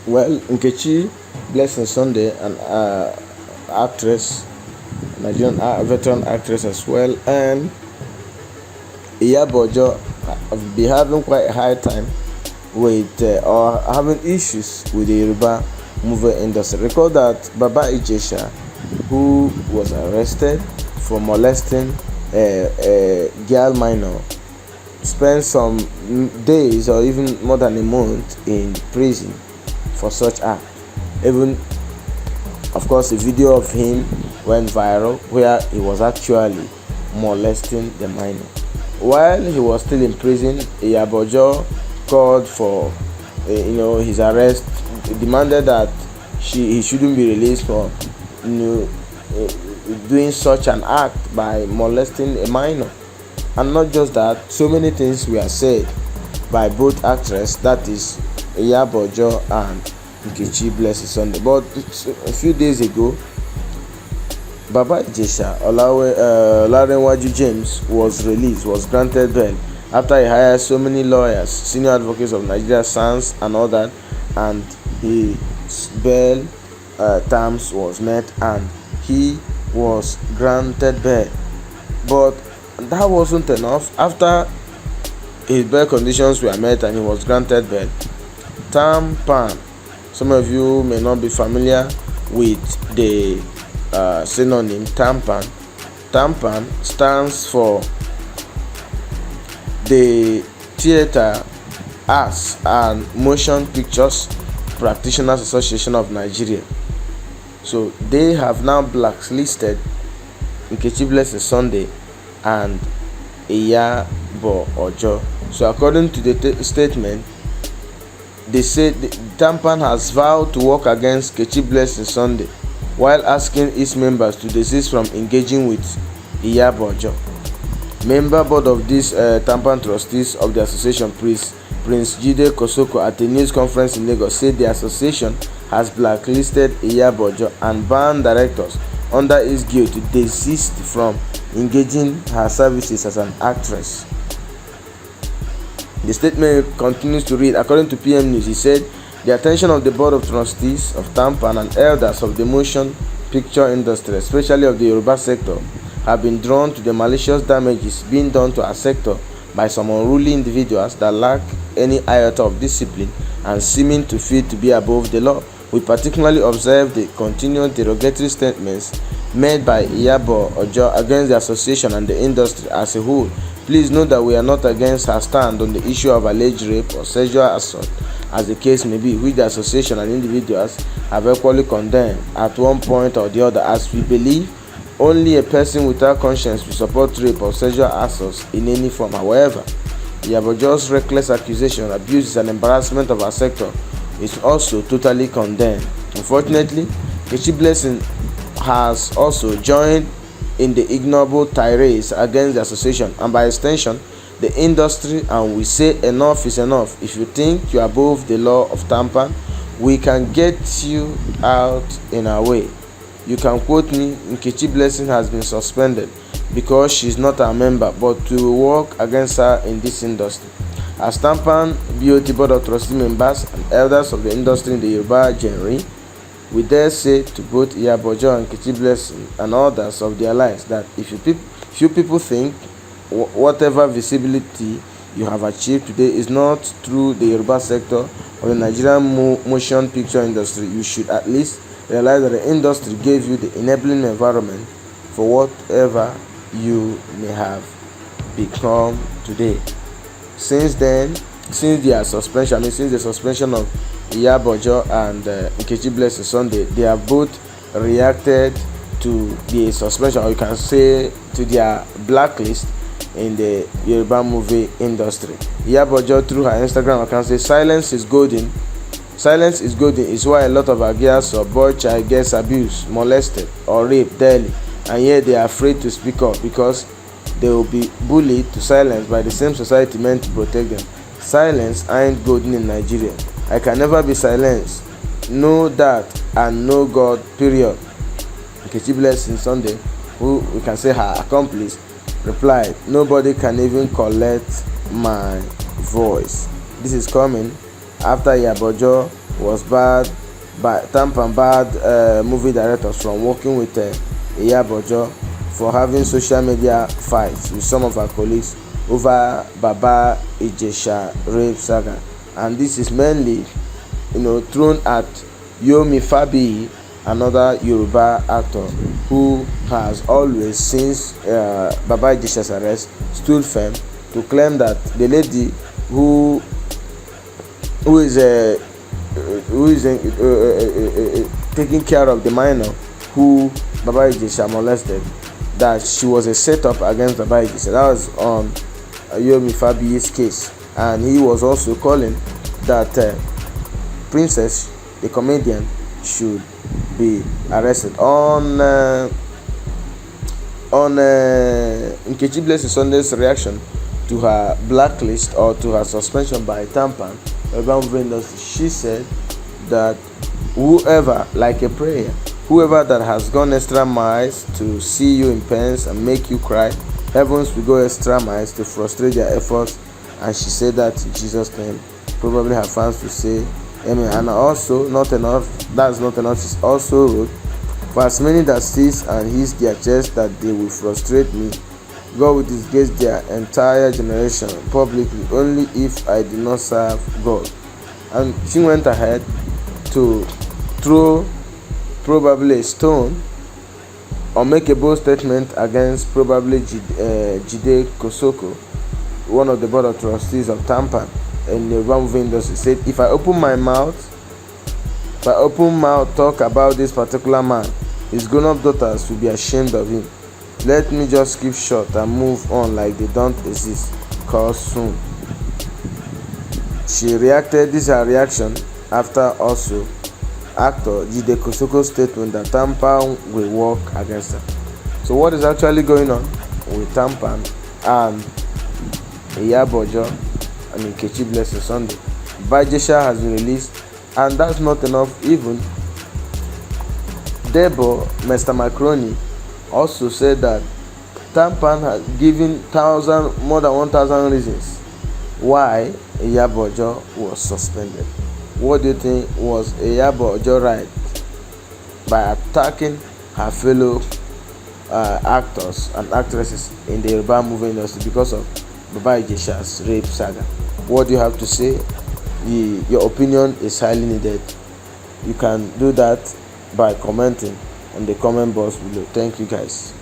Well, Nkechi Blessing Sunday, an actress, Nigerian veteran actress as well, and Iyabojo have been having quite a hard time with or having issues with the Yoruba movie industry. Recall that Baba Ijesha, who was arrested for molesting a girl minor, spent some days or even more than a month in prison for such act. Even, of course, a video of him went viral where he was actually molesting the minor. While he was still in prison, Iyabojo called for his arrest, demanded that he shouldn't be released for doing such an act by molesting a minor. And not just that, so many things were said by both actresses, that is Iyabojo and Nkechi Blessing Sunday. But a few days ago, Baba Ijesha Olarenwaju James was granted bail after he hired so many lawyers, senior advocates of Nigeria, SANS and all that, and his bail terms was met and he was granted bail. But that wasn't enough. After his bail conditions were met and he was granted bail, TAMPAN, some of you may not be familiar with the synonym TAMPAN. TAMPAN stands for the Theatre, Arts and Motion Pictures Practitioners Association of Nigeria. So they have now blacklisted Nkechi Blessing Sunday and Iyabojo. So according to the statement, they say the TAMPAN has vowed to work against Nkechi Blessing Sunday while asking its members to desist from engaging with Iyabojo. Member board of this TAMPAN trustees of the association, Prince Jide Kosoko, at a news conference in Lagos, said the association has blacklisted Iyabojo and banned directors under its guilt to desist from engaging her services as an actress. The statement continues to read, according to PM News, he said, the attention of the Board of Trustees of TAMPAN and elders of the motion picture industry, especially of the Yoruba sector, have been drawn to the malicious damages being done to our sector by some unruly individuals that lack any iota of discipline and seeming to feel to be above the law. We particularly observe the continued derogatory statements made by Iyabojo against the association and the industry as a whole. Please note that we are not against her stand on the issue of alleged rape or sexual assault, as the case may be, which the association and individuals have equally condemned at one point or the other, as we believe only a person without conscience will support rape or sexual assault in any form. However, Iyabojo's reckless accusation, abuse, and embarrassment of our sector is also totally condemned. Unfortunately, Nkechi Blessing has also joined in the ignoble tirades against the association and by extension the industry, and we say enough is enough. If you think you are above the law of TAMPAN, we can get you out in our way. You can quote me, Nkechi Blessing has been suspended because she is not a member, but to work against her in this industry. As TAMPAN BOT Board of Trustee members and elders of the industry in the Yoruba genre, we dare say to both Iyabojo and Nkechi Blessing and others of their lives that if you people think whatever visibility you have achieved today is not through the Yoruba sector of the Nigerian motion picture industry, you should at least realize that the industry gave you the enabling environment for whatever you may have become today. Since the suspension of Iyabojo and Nkechi Blessing Sunday, they have both reacted to the suspension, or you can say to their blacklist in the Yoruba movie industry. Iyabojo, through her Instagram account, says silence is golden. Silence is golden is why a lot of our girls or boy child gets abused, molested or raped daily, and yet they are afraid to speak up because they will be bullied to silence by the same society meant to protect them. Silence ain't golden in Nigeria. I can never be silenced. Know that and know God, period. Nkechi Blessing Sunday, who we can say her accomplice, replied, nobody can even collect my voice. This is coming after Iyabojo was barred by Tampan barred movie directors from working with Iyabo for having social media fights with some of her colleagues over Baba Ijesha rape saga, and this is mainly thrown at Yomi Fabiyi, another Yoruba actor who has always, since Baba Ijesha's arrest, stood firm to claim that the lady who is taking care of the minor who Baba Ijesha molested, that she was a setup against Baba Ijesha. That was on Yomi Fabiyi's case, and he was also calling that Princess, the comedian, should be arrested. On Nkechi Blessing Sunday's reaction to her blacklist or to her suspension by Tampan, she said that whoever, like a prayer, whoever that has gone extra miles to see you in pains and make you cry, heavens will go extra miles to frustrate their efforts. And she said that in Jesus' name. Probably her fans will say amen. And also, not enough, that's not enough, she also wrote, for as many that sees and hears their chest that they will frustrate me, God will disgrace their entire generation publicly only if I do not serve God. And she went ahead to throw probably a stone or make a bold statement against probably Jide Kosoko, one of the board of trustees of Tampan in the Yoruba movie industry. Said, if I open mouth talk about this particular man, his grown-up daughters will be ashamed of him. Let me just keep short and move on like they don't exist, cause soon. She reacted. This is her reaction after also actor Jide Kosoko's statement that Tampan will work against her. So what is actually going on with Tampan and Iyabo and Nkechi Blessing Sunday? Ijesha has been released, and that's not enough. Even Debo Mr. Macroni also said that Tampan has given more than 1,000 reasons why Iyabo was suspended. What do you think? Was Iyabo right by attacking her fellow actors and actresses in the Yoruba movie industry because of Baba Ijesha's rape saga? What do you have to say? Your opinion is highly needed. You can do that by commenting on the comment box below. Thank you guys.